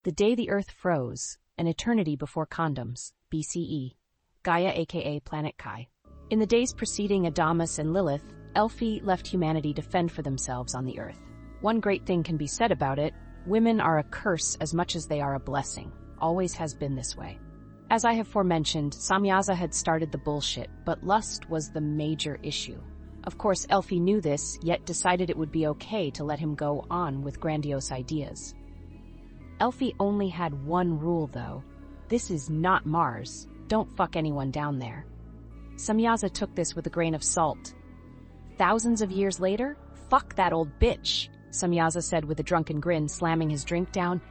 The day the Earth froze, an eternity before condoms, BCE. Gaia aka Planet Kai. In the days preceding Adamus and Lilith, Elphi left humanity to fend for themselves on the Earth. One great thing can be said about it: women are a curse as much as they are a blessing. Always has been this way. As I have forementioned, Samyaza had started the bullshit, but lust was the major issue. Of course, Elphi knew this, yet decided it would be okay to let him go on with grandiose ideas. Elphi only had one rule, though. This is not Mars. Don't fuck anyone down there. Samyaza took this with a grain of salt. Thousands of years later? Fuck that old bitch, Samyaza said with a drunken grin, slamming his drink down.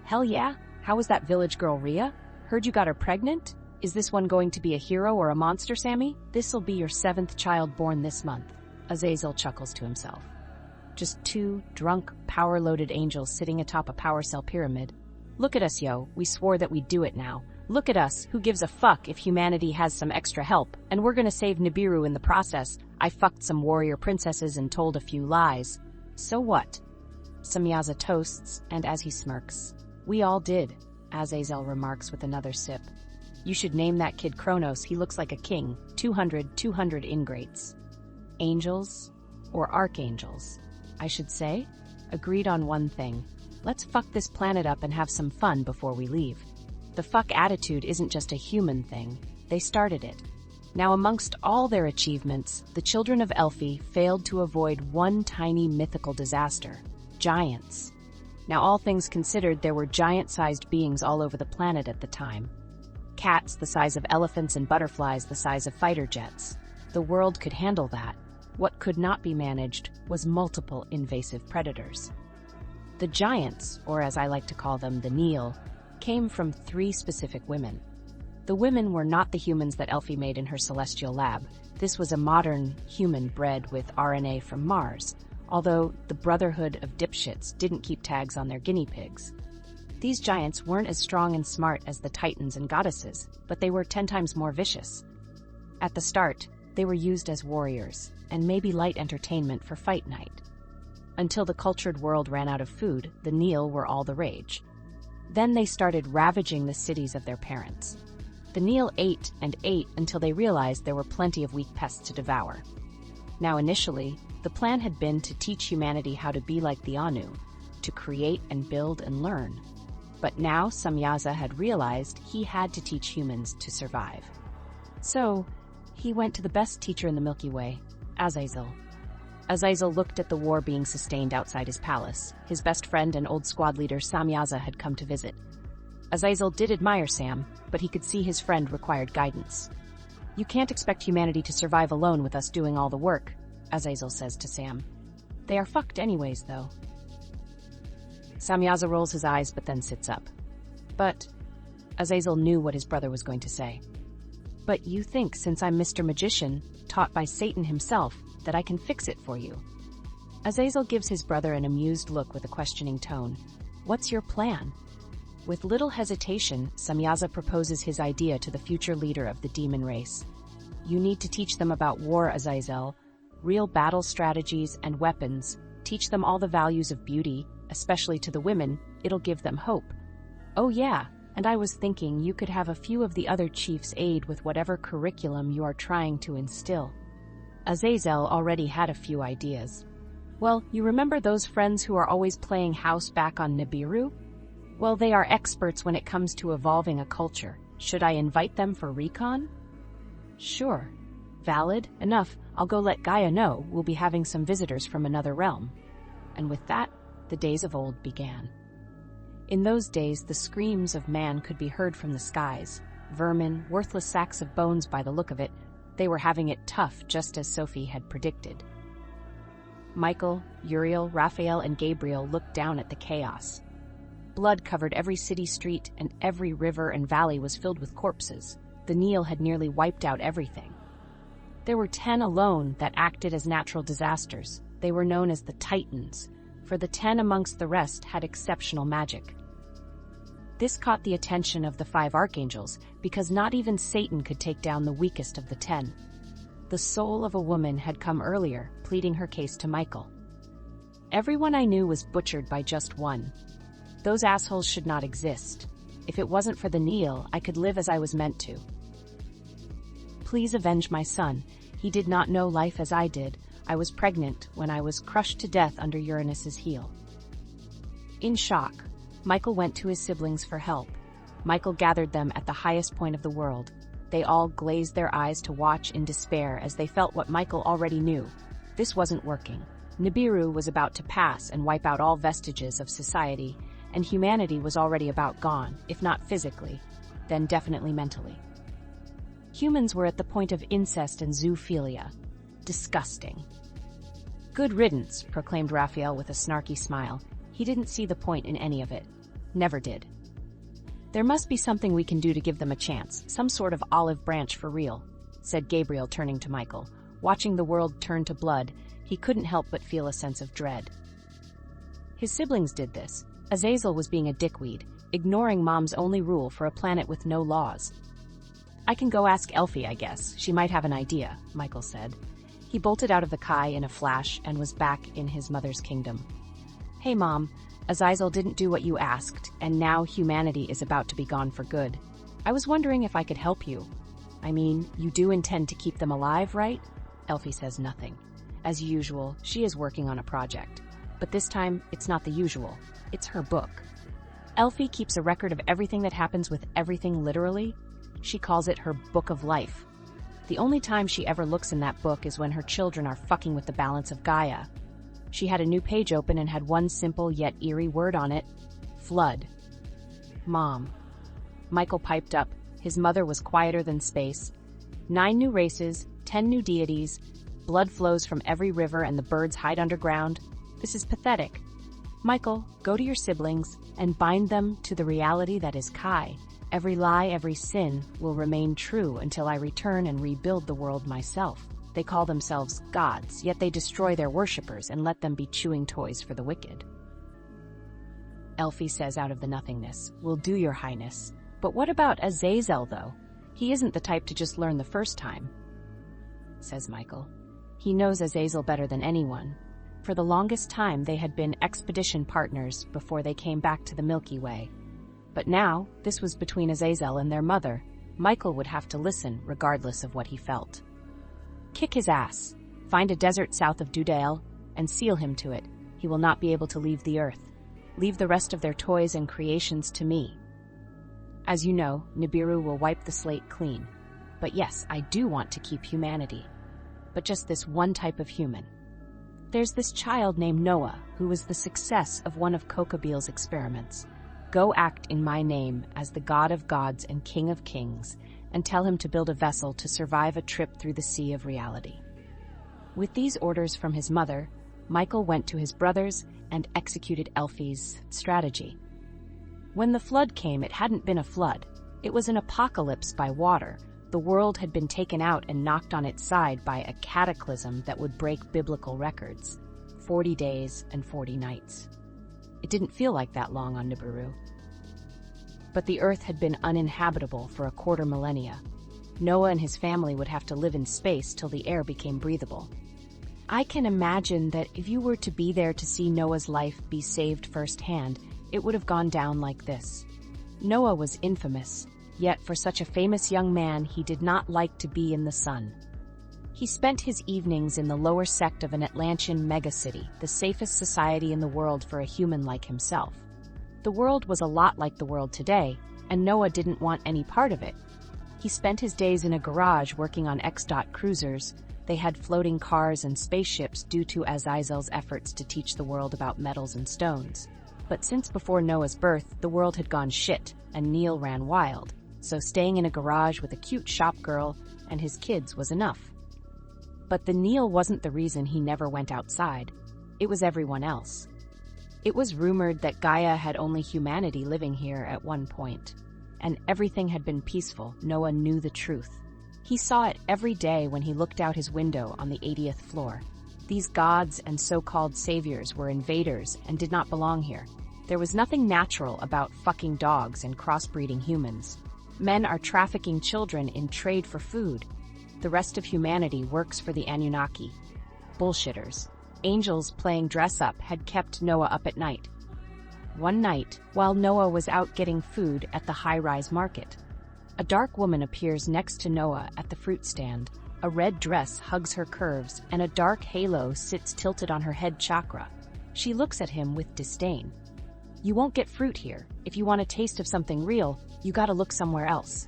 Hell yeah? How was that village girl, Rhea? Heard you got her pregnant? Is this one going to be a hero or a monster, Sammy? This'll be your 7th child born this month. Azazel chuckles to himself. Just 2 drunk, power-loaded angels sitting atop a power cell pyramid. Look at us, yo. We swore that we'd do it now. Look at us. Who gives a fuck if humanity has some extra help? And we're gonna save Nibiru in the process. I fucked some warrior princesses and told a few lies. So what? Samyaza toasts, and as he smirks. We all did, Azazel remarks with another sip. You should name that kid Kronos. He looks like a king. 200 ingrates. Angels? Or archangels, I should say? Agreed on one thing. Let's fuck this planet up and have some fun before we leave. The fuck attitude isn't just a human thing. They started it. Now, amongst all their achievements, the children of Elphi failed to avoid one tiny mythical disaster: giants. Now, all things considered, there were giant-sized beings all over the planet at the time. Cats the size of elephants and butterflies the size of fighter jets. The world could handle that. What could not be managed was multiple invasive predators. The giants, or as I like to call them, the Neel, came from 3 specific women. The women were not the humans that Elphi made in her celestial lab. This was a modern human bred with RNA from Mars, although the Brotherhood of Dipshits didn't keep tags on their guinea pigs. These giants weren't as strong and smart as the titans and goddesses, but they were 10 times more vicious. At the start, they were used as warriors, and maybe light entertainment for fight night. Until the cultured world ran out of food, the Neel were all the rage. Then they started ravaging the cities of their parents. The Neel ate and ate until they realized there were plenty of weak pests to devour. Now initially, the plan had been to teach humanity how to be like the Anu, to create and build and learn. But now Samyaza had realized he had to teach humans to survive. So, he went to the best teacher in the Milky Way, Azazel. Azazel looked at the war being sustained outside his palace. His best friend and old squad leader Samyaza had come to visit. Azazel did admire Sam, but he could see his friend required guidance. You can't expect humanity to survive alone with us doing all the work, Azazel says to Sam. They are fucked anyways, though. Samyaza rolls his eyes but then sits up. But Azazel knew what his brother was going to say. But you think, since I'm Mr. Magician, taught by Satan himself, that I can fix it for you? Azazel gives his brother an amused look with a questioning tone. What's your plan? With little hesitation, Samyaza proposes his idea to the future leader of the demon race. You need to teach them about war, Azazel, real battle strategies and weapons. Teach them all the values of beauty, especially to the women. It'll give them hope. Oh yeah, and I was thinking you could have a few of the other chiefs aid with whatever curriculum you are trying to instill. Azazel already had a few ideas. Well, you remember those friends who are always playing house back on Nibiru? Well, they are experts when it comes to evolving a culture. Should I invite them for recon? Sure. Valid enough. I'll go let Gaia know we'll be having some visitors from another realm. And with that, the days of old began. In those days, the screams of man could be heard from the skies. Vermin, worthless sacks of bones by the look of it. They were having it tough, just as Sophie had predicted. Michael, Uriel, Raphael, and Gabriel looked down at the chaos. Blood covered every city street, and every river and valley was filled with corpses. The Neel had nearly wiped out everything. There were 10 alone that acted as natural disasters. They were known as the Titans, for the 10 amongst the rest had exceptional magic. This caught the attention of the 5 archangels, because not even Satan could take down the weakest of the 10. The soul of a woman had come earlier, pleading her case to Michael. Everyone I knew was butchered by just one. Those assholes should not exist. If it wasn't for the Neil, I could live as I was meant to. Please avenge my son. He did not know life as I did. I was pregnant when I was crushed to death under Uranus's heel. In shock, Michael went to his siblings for help. Michael gathered them at the highest point of the world. They all glazed their eyes to watch in despair as they felt what Michael already knew. This wasn't working. Nibiru was about to pass and wipe out all vestiges of society, and humanity was already about gone, if not physically, then definitely mentally. Humans were at the point of incest and zoophilia. Disgusting. Good riddance, proclaimed Raphael with a snarky smile. He didn't see the point in any of it. Never did. There must be something we can do to give them a chance, some sort of olive branch for real, said Gabriel, turning to Michael. Watching the world turn to blood, he couldn't help but feel a sense of dread. His siblings did this. Azazel was being a dickweed, ignoring Mom's only rule for a planet with no laws. I can go ask Elfie, I guess. She might have an idea, Michael said. He bolted out of the Kai in a flash and was back in his mother's kingdom. Hey, Mom, Azazel didn't do what you asked, and now humanity is about to be gone for good. I was wondering if I could help you. I mean, you do intend to keep them alive, right? Elfie says nothing. As usual, she is working on a project. But this time, it's not the usual. It's her book. Elfie keeps a record of everything that happens with everything literally. She calls it her book of life. The only time she ever looks in that book is when her children are fucking with the balance of Gaia. She had a new page open and had one simple yet eerie word on it: flood. Mom. Michael piped up. His mother was quieter than space. 9 new races, 10 new deities, blood flows from every river and the birds hide underground. This is pathetic. Michael, go to your siblings and bind them to the reality that is Kai. Every lie, every sin will remain true until I return and rebuild the world myself. They call themselves gods, yet they destroy their worshippers and let them be chewing toys for the wicked. Elfie says out of the nothingness, "Will do, Your Highness. But what about Azazel, though? He isn't the type to just learn the first time," says Michael. He knows Azazel better than anyone. For the longest time, they had been expedition partners before they came back to the Milky Way. But now, this was between Azazel and their mother. Michael would have to listen, regardless of what he felt. Kick his ass, find a desert south of Dudael, and seal him to it. He will not be able to leave the earth. Leave the rest of their toys and creations to me. As you know, Nibiru will wipe the slate clean. But yes, I do want to keep humanity. But just this one type of human. There's this child named Noah, who was the success of one of Kokobil's experiments. Go act in my name as the God of gods and King of kings, and tell him to build a vessel to survive a trip through the sea of reality. With these orders from his mother, Michael went to his brothers and executed Elfie's strategy. When the flood came, it hadn't been a flood. It was an apocalypse by water. The world had been taken out and knocked on its side by a cataclysm that would break biblical records. 40 days and 40 nights. It didn't feel like that long on Nibiru. But the Earth had been uninhabitable for a quarter millennia. Noah and his family would have to live in space till the air became breathable. I can imagine that if you were to be there to see Noah's life be saved firsthand, it would have gone down like this. Noah was infamous, yet for such a famous young man, he did not like to be in the sun. He spent his evenings in the lower sect of an Atlantean megacity, the safest society in the world for a human like himself. The world was a lot like the world today, and Noah didn't want any part of it. He spent his days in a garage working on X-Dot cruisers. They had floating cars and spaceships due to Azazel's efforts to teach the world about metals and stones. But since before Noah's birth, the world had gone shit, and Neil ran wild, so staying in a garage with a cute shop girl and his kids was enough. But the Neil wasn't the reason he never went outside. It was everyone else. It was rumored that Gaia had only humanity living here at one point, and everything had been peaceful. Noah knew the truth. He saw it every day when he looked out his window on the 80th floor. These gods and so-called saviors were invaders and did not belong here. There was nothing natural about fucking dogs and crossbreeding humans. Men are trafficking children in trade for food. The rest of humanity works for the Anunnaki. Bullshitters. Angels playing dress-up had kept Noah up at night. One night, while Noah was out getting food at the high-rise market, a dark woman appears next to Noah at the fruit stand. A red dress hugs her curves, and a dark halo sits tilted on her head chakra. She looks at him with disdain. "You won't get fruit here. If you want a taste of something real, you gotta look somewhere else,"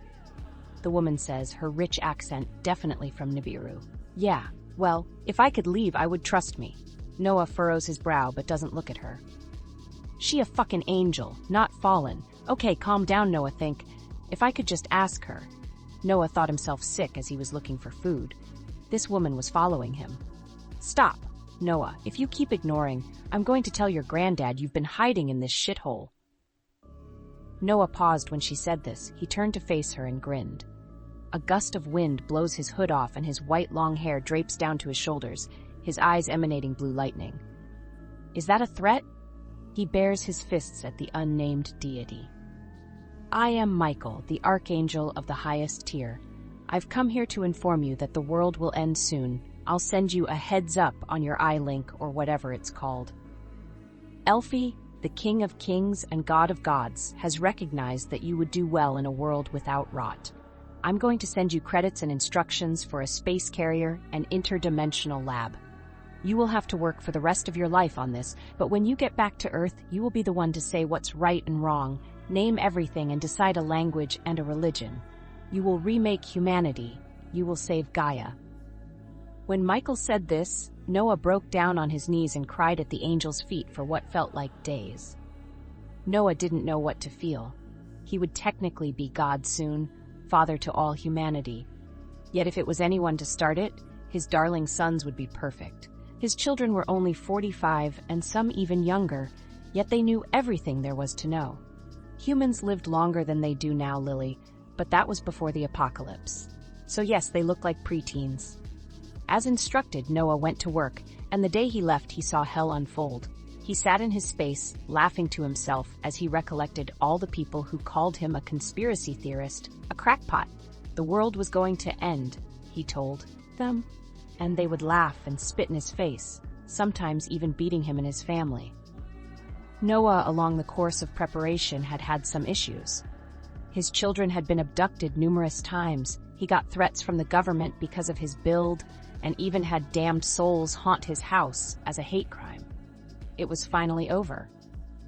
the woman says, her rich accent definitely from Nibiru. "Yeah, well, if I could leave, I would, trust me." Noah furrows his brow but doesn't look at her. "She a fucking angel, not fallen. Okay, calm down, Noah. Think. If I could just ask her." Noah thought himself sick as he was looking for food. This woman was following him. "Stop, Noah. If you keep ignoring, I'm going to tell your granddad you've been hiding in this shithole." Noah paused when she said this. He turned to face her and grinned. A gust of wind blows his hood off and his white long hair drapes down to his shoulders, his eyes emanating blue lightning. "Is that a threat?" He bares his fists at the unnamed deity. "I am Michael, the archangel of the highest tier. I've come here to inform you that the world will end soon. I'll send you a heads up on your eye link or whatever it's called. Elfie, the king of kings and god of gods, has recognized that you would do well in a world without rot. I'm going to send you credits and instructions for a space carrier and interdimensional lab. You will have to work for the rest of your life on this, but when you get back to Earth, you will be the one to say what's right and wrong, name everything and decide a language and a religion. You will remake humanity. You will save Gaia." When Michael said this, Noah broke down on his knees and cried at the angel's feet for what felt like days. Noah didn't know what to feel. He would technically be God soon, father to all humanity. Yet if it was anyone to start it, his darling sons would be perfect. His children were only 45 and some even younger, yet they knew everything there was to know. Humans lived longer than they do now, Lily, but that was before the apocalypse. So yes, they look like preteens. As instructed, Noah went to work, and the day he left, he saw hell unfold. He sat in his space, laughing to himself as he recollected all the people who called him a conspiracy theorist, a crackpot. The world was going to end, he told them, and they would laugh and spit in his face, sometimes even beating him and his family. Noah, along the course of preparation, had had some issues. His children had been abducted numerous times. He got threats from the government because of his build, and even had damned souls haunt his house as a hate crime. It was finally over.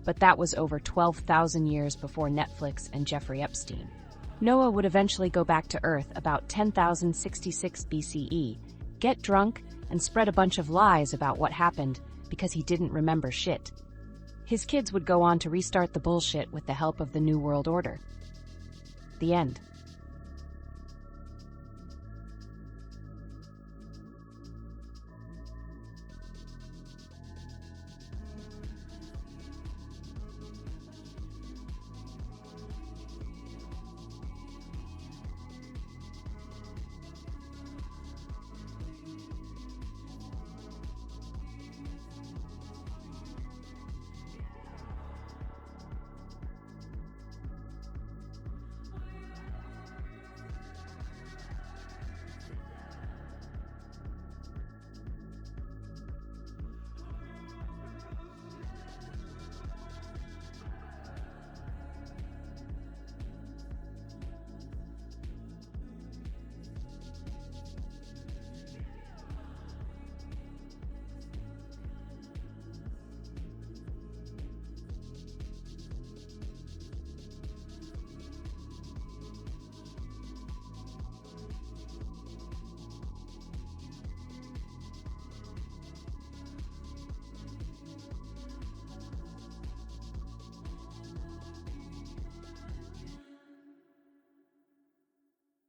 But that was over 12,000 years before Netflix and Jeffrey Epstein. Noah would eventually go back to Earth about 10,066 BCE, get drunk, and spread a bunch of lies about what happened because he didn't remember shit. His kids would go on to restart the bullshit with the help of the New World Order. The end.